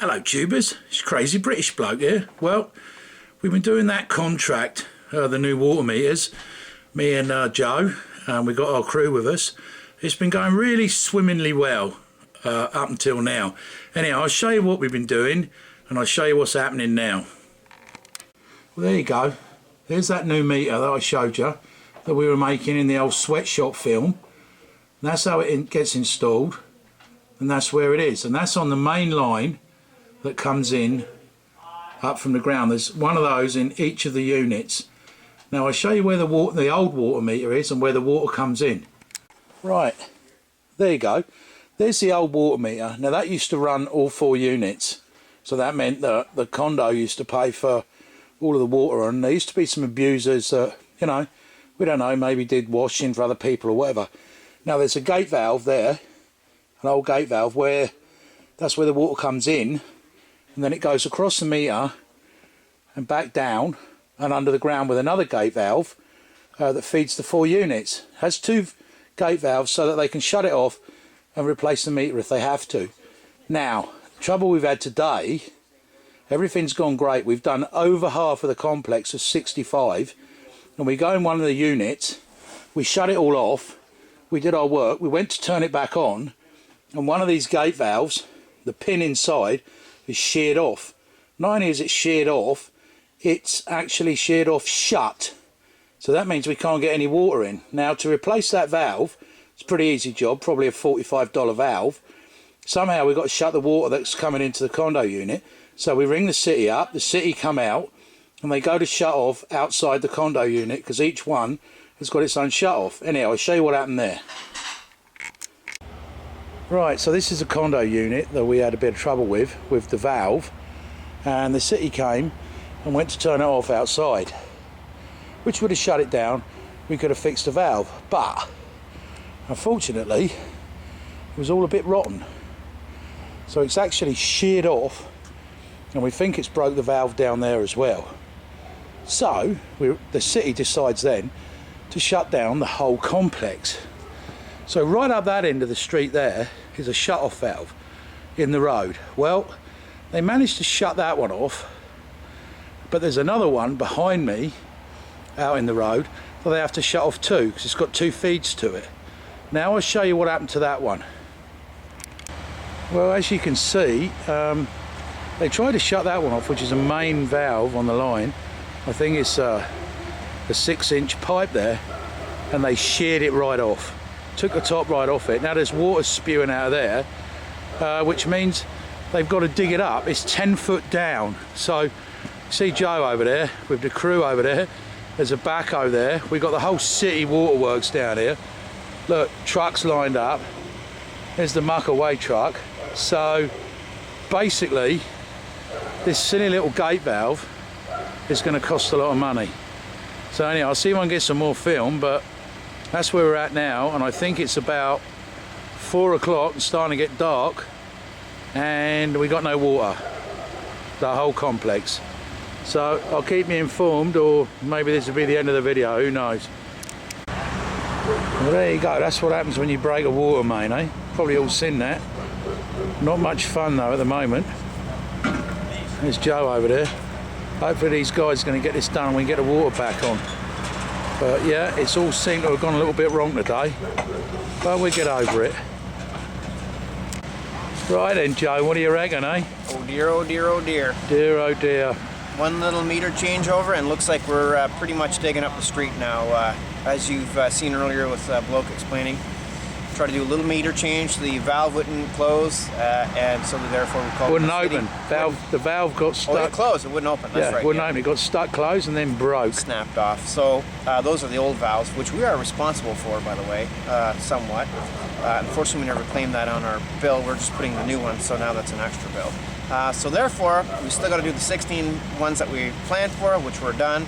Hello tubers, it's Crazy British Bloke here. Well, we've been doing that contract, the new water meters, me and Joe, and we got our crew with us. It's been going really swimmingly well up until now. Anyhow, I'll show you what we've been doing and I'll show you what's happening now. Well, there you go. There's that new meter that I showed you that we were making in the old sweatshop film. And that's how it gets installed, and that's where it is, and that's on the main line that comes in up from the ground. There's one of those in each of the units. Now I'll show you where the old water meter is and where the water comes in. Right, there you go. There's the old water meter. Now that used to run all 4 units, so that meant that the condo used to pay for all of the water, and there used to be some abusers that, you know, we don't know, maybe did washing for other people or whatever. Now there's a gate valve there, an old gate valve, where that's where the water comes in, and then it goes across the meter and back down and under the ground with another gate valve that feeds the 4 units. It has 2 gate valves so that they can shut it off and replace the meter if they have to. Now, the trouble we've had today, everything's gone great. We've done over half of the complex of 65, and we go in one of the units, we shut it all off, we did our work, we went to turn it back on, and one of these gate valves, the pin inside, is sheared off. Not only is it sheared off, it's actually sheared off shut. So that means we can't get any water in. Now to replace that valve, it's a pretty easy job, probably a $45 valve. Somehow we've got to shut the water that's coming into the condo unit. So we ring the city up, the city come out, and they go to shut off outside the condo unit, because each one has got its own shut off. Anyhow, I'll show you what happened there. Right, so this is a condo unit that we had a bit of trouble with the valve, and the city came and went to turn it off outside, which would have shut it down. We could have fixed the valve, but unfortunately it was all a bit rotten, so it's actually sheared off, and we think it's broke the valve down there as well. So the city decides then to shut down the whole complex. So right up that end of the street there is a shut-off valve in the road. Well, they managed to shut that one off, but there's another one behind me out in the road that they have to shut off too, because it's got 2 feeds to it. Now I'll show you what happened to that one. Well, as you can see, they tried to shut that one off, which is a main valve on the line. I think it's a 6-inch pipe there, and they sheared it right off. Took the top right off it. Now there's water spewing out of there, which means they've got to dig it up. It's 10 foot down. So see Joe over there with the crew over there. There's a backhoe there. We've got the whole city waterworks down here. Look, trucks lined up. There's the muck away truck. So basically this silly little gate valve is going to cost a lot of money. So anyhow, I'll see if I can get some more film, but that's where we're at now, and I think it's about 4 o'clock and starting to get dark, and we got no water, the whole complex. So I'll keep you informed, or maybe this will be the end of the video, who knows. Well, there you go, that's what happens when you break a water main, eh? Probably all seen that. Not much fun though at the moment. There's Joe over there. Hopefully these guys are going to get this done and we can get the water back on. But yeah, it's all seemed to have gone a little bit wrong today, but we'll get over it. Right then, Joe, what do you reckon, eh? Oh dear, oh dear, oh dear. Dear, oh dear. One little meter changeover, and looks like we're pretty much digging up the street now. As you've seen earlier with Bloke explaining, try to do a little meter change. The valve wouldn't close, and so therefore we called wouldn't open. The valve got stuck. Oh, it closed. It wouldn't open. That's right. Wouldn't open. It got stuck closed and then broke. Snapped off. So those are the old valves, which we are responsible for, by the way, somewhat. Unfortunately, we never claimed that on our bill. We're just putting the new ones, so now that's an extra bill. So therefore, we still got to do the 16 ones that we planned for, which were done.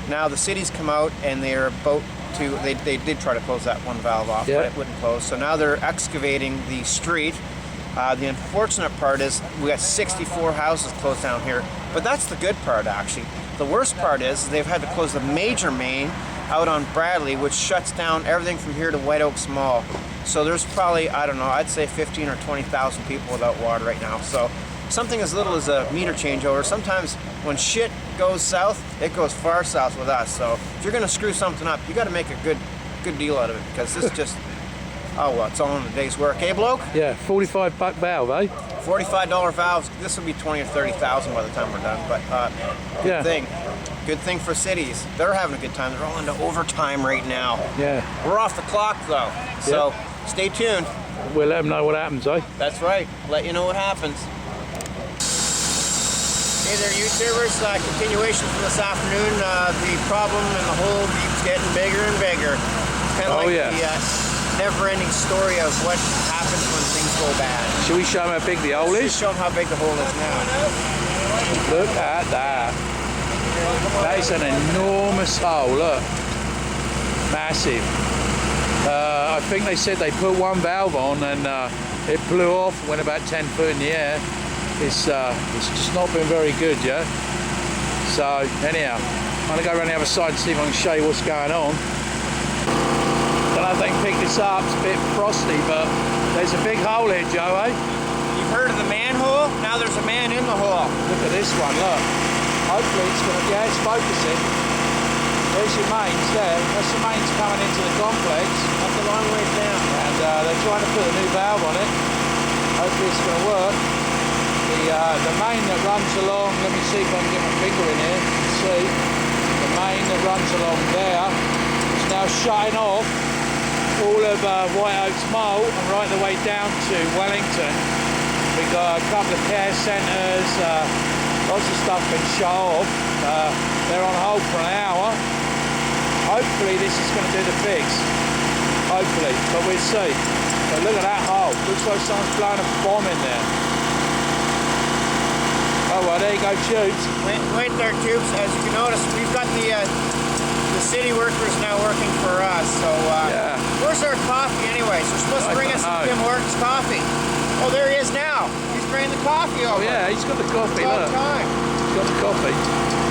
Now the city's come out and they're about to, they did try to close that one valve off, but it wouldn't close. So now they're excavating the street. The unfortunate part is we got 64 houses closed down here, but that's the good part actually. The worst part is they've had to close the major main out on Bradley, which shuts down everything from here to White Oaks Mall. So there's probably, I don't know, I'd say 15 or 20,000 people without water right now. So something as little as a meter changeover. Sometimes when shit goes south, it goes far south with us. So if you're gonna screw something up, you got to make a good deal out of it, because this just oh well, it's all in a day's work, eh, bloke? Yeah, $45 valve, eh? $45 valves. This will be 20 or 30,000 by the time we're done. But Yeah. good thing for cities. They're having a good time. They're all into overtime right now. Yeah. We're off the clock though, so stay tuned. We'll let them know what happens, eh? That's right. Let you know what happens. Hey there, YouTubers. Continuation from this afternoon. The problem and the hole keeps getting bigger and bigger. It's kind of like the never-ending story of what happens when things go bad. Should we show them how big the hole is? Just show them how big the hole is now. Look at that. That is an enormous hole, look. Massive. I think they said they put one valve on and it blew off, went about 10 foot in the air. It's just not been very good, yeah? So, anyhow, I'm going to go around the other side and see if I can show you what's going on. Don't know if they can pick this up, it's a bit frosty, but there's a big hole here, Joe, eh? You've heard of the manhole? Now there's a man in the hole. Look at this one, look. Hopefully it's going to, yeah, it's focusing. There's your mains there. That's the mains coming into the complex. That's a long way down. And they're trying to put a new valve on it. Hopefully it's going to work. The main that runs along, let me see if I can get my finger in here. See, the main that runs along there is now shutting off all of White Oaks Mole and right the way down to Wellington. We've got a couple of care centres, lots of stuff been shut off. They're on hold for an hour. Hopefully this is going to do the fix. Hopefully, but we'll see. But look at that hole. Looks like someone's blown a bomb in there. Oh well, there you go, tubes. Wait there, tubes. As you can notice, we've got the city workers now working for us. So where's our coffee anyways? They're supposed to bring us some Tim Hortons coffee. Oh, there he is now. He's bringing the coffee over. Oh yeah, he's got the coffee, It's look. about time. He's got the coffee.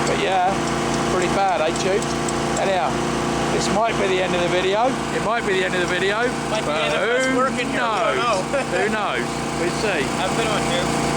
But yeah, pretty bad, eh, tubes? Anyhow, this might be the end of the video. It might be the end of the video. Might be but the end of us working here. We don't know. Who knows? We'll see. Have a good one, tubes.